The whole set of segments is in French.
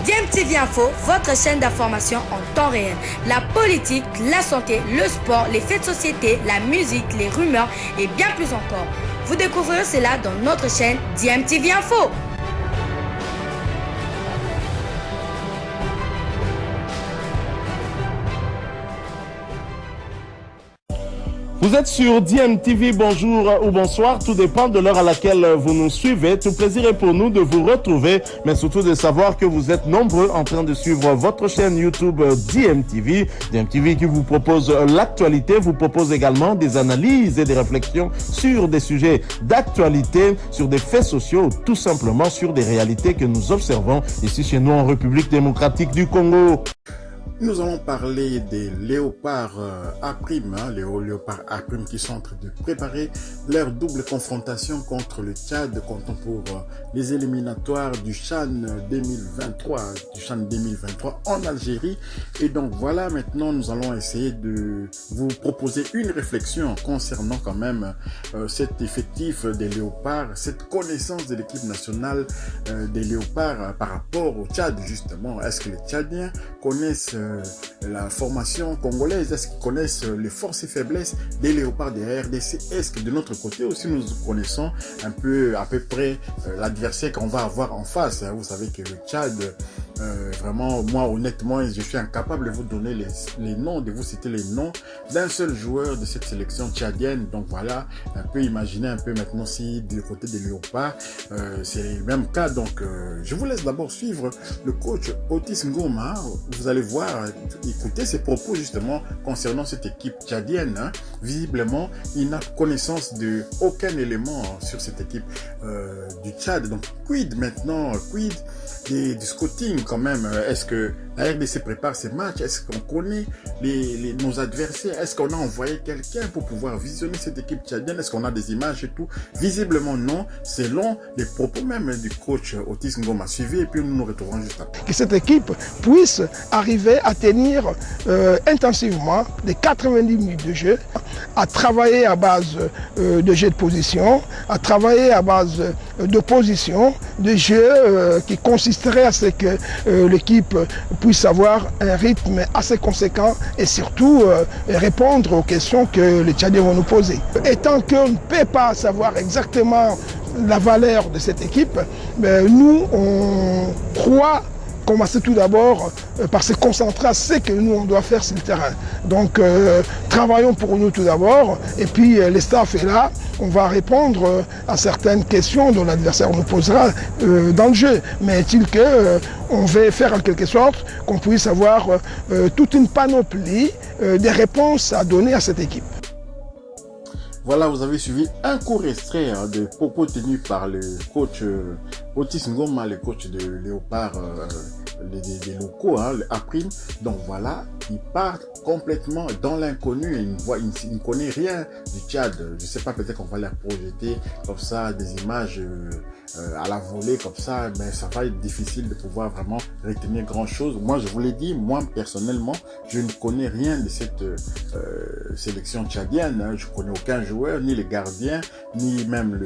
DMTV Info, votre chaîne d'information en temps réel. La politique, la santé, le sport, les faits de société, la musique, les rumeurs et bien plus encore. Vous découvrirez cela dans notre chaîne DMTV Info. Vous êtes sur DMTV, bonjour ou bonsoir, tout dépend de l'heure à laquelle vous nous suivez. Tout plaisir est pour nous de vous retrouver, mais surtout de savoir que vous êtes nombreux en train de suivre votre chaîne YouTube DMTV. DMTV qui vous propose l'actualité, vous propose également des analyses et des réflexions sur des sujets d'actualité, sur des faits sociaux, tout simplement sur des réalités que nous observons ici chez nous en République démocratique du Congo. Nous allons parler des léopards A', les léopards A' qui sont en train de préparer leur double confrontation contre le Tchad, comptant pour les éliminatoires du CHAN 2023 en Algérie. Et donc voilà, maintenant nous allons essayer de vous proposer une réflexion concernant quand même cet effectif des léopards, cette connaissance de l'équipe nationale des léopards par rapport au Tchad justement. Est-ce que les Tchadiens connaissent la formation congolaise? Est-ce qu'ils connaissent les forces et faiblesses des léopards de la RDC? Est-ce que de notre côté aussi nous connaissons un peu à peu près l'adversaire qu'on va avoir en face? Vous savez que le Tchad, vraiment, moi honnêtement, je suis incapable de vous donner les noms, de vous citer les noms d'un seul joueur de cette sélection tchadienne. Donc voilà, un peu imaginer un peu maintenant si du côté des léopards, c'est le même cas. Donc je vous laisse d'abord suivre le coach Otis Ngoma. Vous allez voir, écoutez ses propos justement concernant cette équipe tchadienne. Visiblement, il n'a connaissance de aucun élément sur cette équipe du Tchad. Donc quid maintenant, quid du scouting quand même? Est-ce que la RDC prépare ses matchs? Est-ce qu'on connaît nos adversaires? Est-ce qu'on a envoyé quelqu'un pour pouvoir visionner cette équipe tchadienne? Est-ce qu'on a des images et tout? Visiblement non, selon les propos même du coach Otis Ngoma. Suivi et puis nous nous retrouverons juste après. Que cette équipe puisse arriver à tenir intensivement les 90 minutes de jeu, à travailler à base de jeu de position, à travailler à base de position, de jeu qui consisterait à ce que l'équipe puisse avoir un rythme assez conséquent et surtout répondre aux questions que les Tchadiens vont nous poser. Et tant qu'on ne peut pas savoir exactement la valeur de cette équipe, nous on croit commencer tout d'abord par se concentrer à ce que nous on doit faire sur le terrain. Donc travaillons pour nous tout d'abord et puis les staffs est là, on va répondre à certaines questions dont l'adversaire nous posera dans le jeu. Mais est-il que on va faire en quelque sorte qu'on puisse avoir toute une panoplie des réponses à donner à cette équipe. Voilà, vous avez suivi un court extrait de propos tenus par le coach Otis Ngoma, le coach de Léopard, des locaux, le A'. Donc voilà, il part complètement dans l'inconnu. Il ne connaît rien du Tchad. Je ne sais pas, peut-être qu'on va leur projeter comme ça des images à la volée comme ça, mais ça va être difficile de pouvoir vraiment retenir grand chose. Moi, je vous l'ai dit, moi personnellement, je ne connais rien de cette sélection tchadienne. Je connais aucun joueur, ni les gardiens, ni même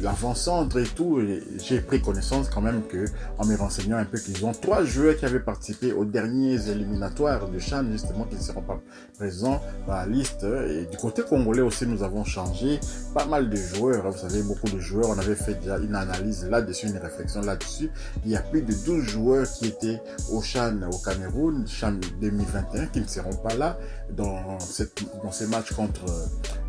l'avant-centre et tout. J'ai pris connaissance quand même que, en me renseignant un peu, qu'ils ont 3 joueurs qui avaient participé aux derniers éliminatoires de CHAN, justement, qui ne seront pas présents dans la liste. Et du côté congolais aussi, nous avons changé pas mal de joueurs. Vous savez, beaucoup de joueurs, on avait fait déjà une analyse là-dessus, une réflexion là-dessus. Il y a plus de 12 joueurs qui étaient au CHAN au Cameroun, CHAN 2021, qui ne seront pas là dans ces matchs contre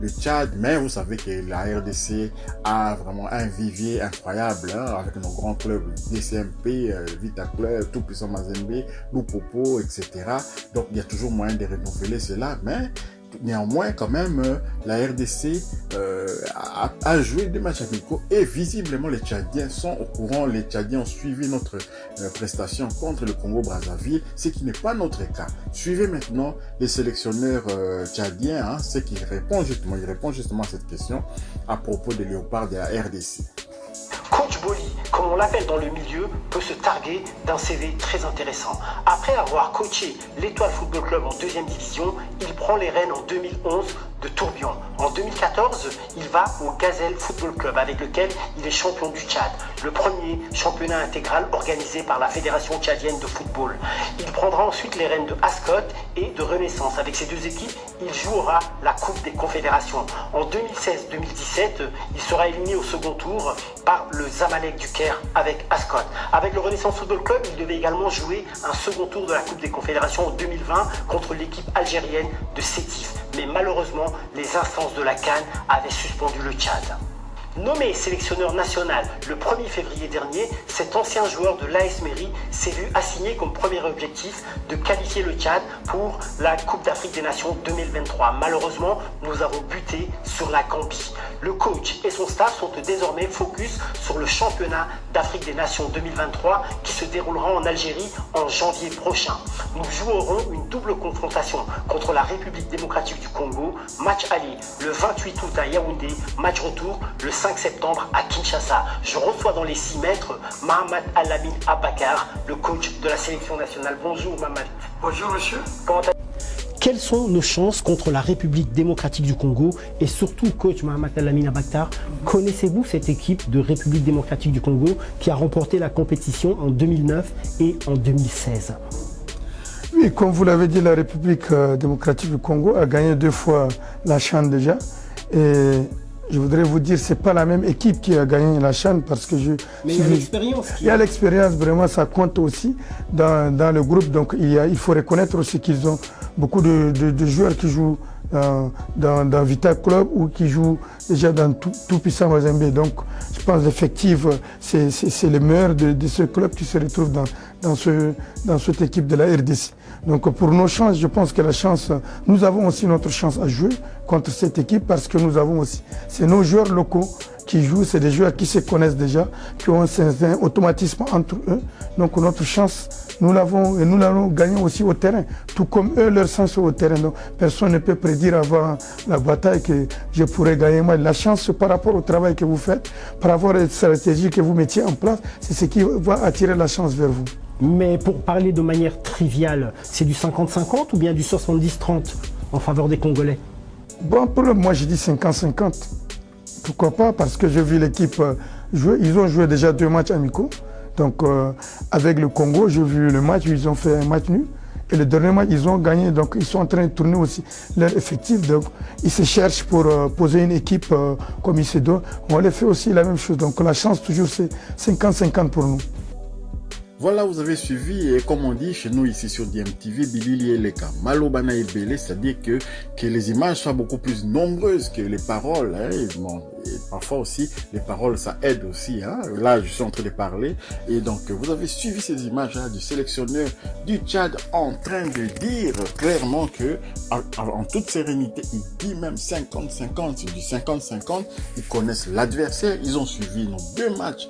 le Tchad. Mais vous savez que la RDC a vraiment un vivier incroyable, avec nos grands clubs DCMP, Vita Club, Tout Puissant Mazembe, Lupopo, etc. Donc il y a toujours moyen de renouveler cela, mais néanmoins, quand même, la RDC a joué 2 matchs amicaux et visiblement les Tchadiens sont au courant. Les Tchadiens ont suivi notre prestation contre le Congo-Brazzaville, ce qui n'est pas notre cas. Suivez maintenant les sélectionneurs tchadiens, ceux qui répondent justement, à cette question à propos des léopards de la RDC. Coach Boli, comme on l'appelle dans le milieu, peut se targuer d'un CV très intéressant. Après avoir coaché l'Étoile Football Club en 2e division, il prend les rênes en 2011 de Tourbillon. En 2014, il va au Gazelle Football Club avec lequel il est champion du Tchad, le premier championnat intégral organisé par la Fédération tchadienne de football. Il prendra ensuite les rênes de Ascot et de Renaissance. Avec ces deux équipes, il jouera la Coupe des Confédérations. En 2016-2017, il sera éliminé au second tour par le Zamalek du Caire avec Ascot. Avec le Renaissance Football Club, il devait également jouer un second tour de la Coupe des Confédérations en 2020 contre l'équipe algérienne de Sétif. Mais malheureusement, les instances de la CAN avaient suspendu le Tchad. Nommé sélectionneur national le 1er février dernier, cet ancien joueur de l'AS Mairie s'est vu assigné comme premier objectif de qualifier le Tchad pour la Coupe d'Afrique des Nations 2023. Malheureusement, nous avons buté sur la Gambie. Le coach et son staff sont désormais focus sur le championnat d'Afrique des Nations 2023 qui se déroulera en Algérie en janvier prochain. Nous jouerons une double confrontation contre la République démocratique du Congo, match aller le 28 août à Yaoundé, match retour le 5 septembre à Kinshasa. Je reçois dans les 6 mètres Mohamed Alamine Abakar, le coach de la sélection nationale. Bonjour Mohamed. Bonjour monsieur. Comment allez-vous? Quelles sont nos chances contre la République démocratique du Congo? Et surtout, coach Mohamed Alamine Abakar, connaissez-vous cette équipe de République démocratique du Congo qui a remporté la compétition en 2009 et en 2016? Oui, comme vous l'avez dit, la République démocratique du Congo a gagné 2 fois la CHAN déjà. Et je voudrais vous dire, c'est pas la même équipe qui a gagné la CHAN parce que Mais il y a l'expérience. Il y a l'expérience, vraiment, ça compte aussi dans le groupe. Donc il faut reconnaître aussi qu'ils ont beaucoup de joueurs qui jouent dans Vital Club ou qui jouent déjà dans tout puissant Mazembe. Donc je pense l'effectif, c'est le meilleur de ce club qui se retrouve dans cette équipe de la RDC. Donc pour nos chances, je pense que la chance, nous avons aussi notre chance à jouer contre cette équipe parce que nous avons aussi, c'est nos joueurs locaux qui jouent, c'est des joueurs qui se connaissent déjà, qui ont un certain automatisme entre eux. Donc notre chance, nous l'avons et nous l'allons gagner aussi au terrain, tout comme eux, leur chance au terrain. Donc personne ne peut prédire avant la bataille que je pourrais gagner. Moi, la chance par rapport au travail que vous faites, par rapport à la stratégie que vous mettiez en place, c'est ce qui va attirer la chance vers vous. Mais pour parler de manière triviale, c'est du 50-50 ou bien du 70-30 en faveur des Congolais? Bon, pour le moi, je dis 50-50. Pourquoi pas? Parce que j'ai vu l'équipe jouer. Ils ont joué déjà 2 matchs amicaux. Donc, avec le Congo, j'ai vu le match où ils ont fait un match nul. Et le dernier match, ils ont gagné. Donc, ils sont en train de tourner aussi leur effectif. Donc, ils se cherchent pour poser une équipe comme il se doit. On les fait aussi la même chose. Donc, la chance, toujours, c'est 50-50 pour nous. Voilà, vous avez suivi, et comme on dit chez nous ici sur DMTV, Bilili et Leka, Malobana et Belé, c'est-à-dire que les images soient beaucoup plus nombreuses que les paroles, hein, et parfois aussi, les paroles, ça aide aussi, hein. Là, je suis en train de parler, et donc, vous avez suivi ces images, hein, du sélectionneur du Tchad en train de dire clairement que, en toute sérénité, il dit même 50-50, c'est du 50-50, ils connaissent l'adversaire, ils ont suivi nos 2 matchs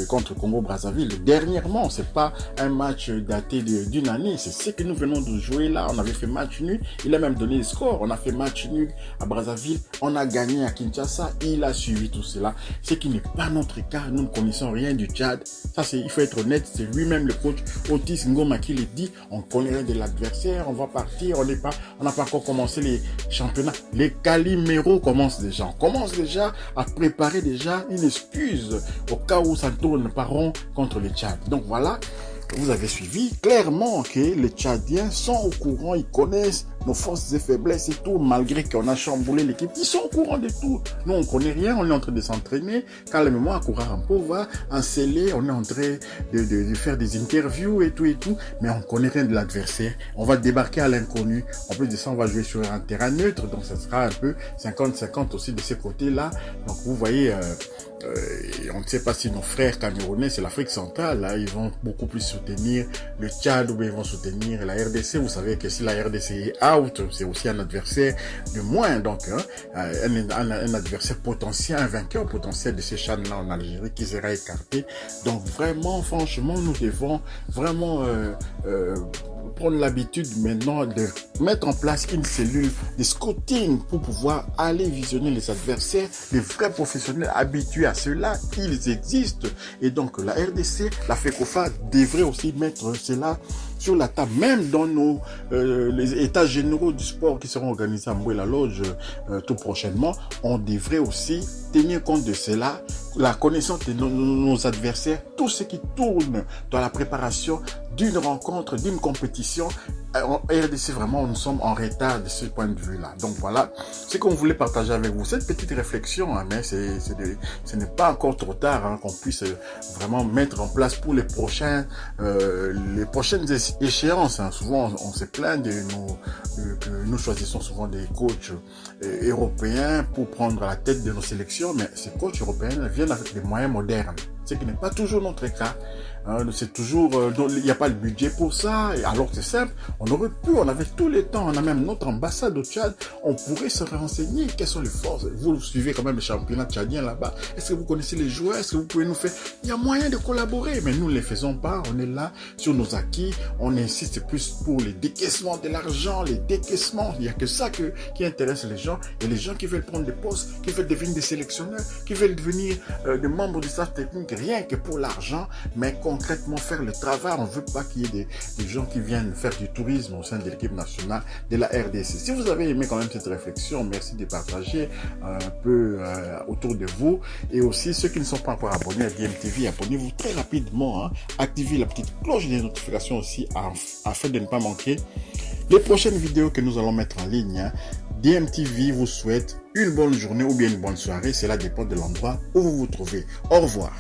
contre Congo-Brazzaville, dernièrement. C'est pas un match daté d'une année, c'est ce que nous venons de jouer là. On avait fait match nul, il a même donné le score. On a fait match nul à Brazzaville, on a gagné à Kinshasa, il a suivi tout cela. Ce qui n'est pas notre cas, nous ne connaissons rien du Tchad. Ça, il faut être honnête, c'est lui-même le coach Otis Ngoma qui le dit. On connaît rien de l'adversaire, on va partir, on n'a pas encore commencé les championnats. Les Calimero commencent déjà. On commence déjà à préparer déjà une excuse au cas où ça tourne pas rond contre le Tchad. Donc voilà, vous avez suivi clairement que les Tchadiens sont au courant, ils connaissent nos forces et faiblesses et tout, malgré qu'on a chamboulé l'équipe, ils sont au courant de tout. Nous, on connaît rien, on est en train de s'entraîner, calmement, à Kourarampo, va enceller, on est en train de faire des interviews et tout, mais on connaît rien de l'adversaire. On va débarquer à l'inconnu. En plus de ça, on va jouer sur un terrain neutre, donc ça sera un peu 50-50 aussi de ce côté-là. Donc vous voyez, on ne sait pas si nos frères camerounais, c'est l'Afrique centrale, là, ils vont beaucoup plus soutenir le Tchad ou bien ils vont soutenir la RDC. Vous savez que si la RDC est out, c'est aussi un adversaire de moins, donc un adversaire potentiel, un vainqueur potentiel de ces CHAN-là en Algérie qui sera écarté. Donc vraiment, franchement, nous devons vraiment prendre l'habitude maintenant de mettre en place une cellule de scouting pour pouvoir aller visionner les adversaires, les vrais professionnels habitués à cela, ils existent. Et donc la RDC, la FECOFA devrait aussi mettre cela sur la table, même dans nos les états généraux du sport qui seront organisés à Mboué la Lodge tout prochainement. On devrait aussi tenir compte de cela, la connaissance de nos adversaires, tout ce qui tourne dans la préparation d'une rencontre, d'une compétition. En RDC, vraiment, nous sommes en retard de ce point de vue-là. Donc voilà, ce qu'on voulait partager avec vous, cette petite réflexion, hein, mais ce n'est pas encore trop tard, hein, qu'on puisse vraiment mettre en place pour les prochaines échéances. Hein. Souvent, on se plaint que nous choisissons souvent des coachs européens pour prendre la tête de nos sélections, mais ces coachs européens viennent avec des moyens modernes, ce qui n'est pas toujours notre cas. C'est toujours, il n'y a pas le budget pour ça, alors que c'est simple, on avait tout le temps, on a même notre ambassade au Tchad, on pourrait se renseigner, quelles sont les forces, vous suivez quand même le championnat tchadien là-bas, est-ce que vous connaissez les joueurs, est-ce que vous pouvez nous faire, il y a moyen de collaborer, mais nous ne les faisons pas, on est là sur nos acquis, on insiste plus pour les décaissements de l'argent, les décaissements, il n'y a que ça qui intéresse les gens, et les gens qui veulent prendre des postes, qui veulent devenir des sélectionneurs, qui veulent devenir des membres du staff technique, rien que pour l'argent, mais concrètement faire le travail. On ne veut pas qu'il y ait des gens qui viennent faire du tourisme au sein de l'équipe nationale de la RDC. Si vous avez aimé quand même cette réflexion, merci de partager un peu autour de vous. Et aussi, ceux qui ne sont pas encore abonnés à DMTV, abonnez-vous très rapidement. Hein. Activez la petite cloche des notifications aussi afin de ne pas manquer les prochaines vidéos que nous allons mettre en ligne. Hein. DMTV vous souhaite une bonne journée ou bien une bonne soirée. Cela dépend de l'endroit où vous vous trouvez. Au revoir.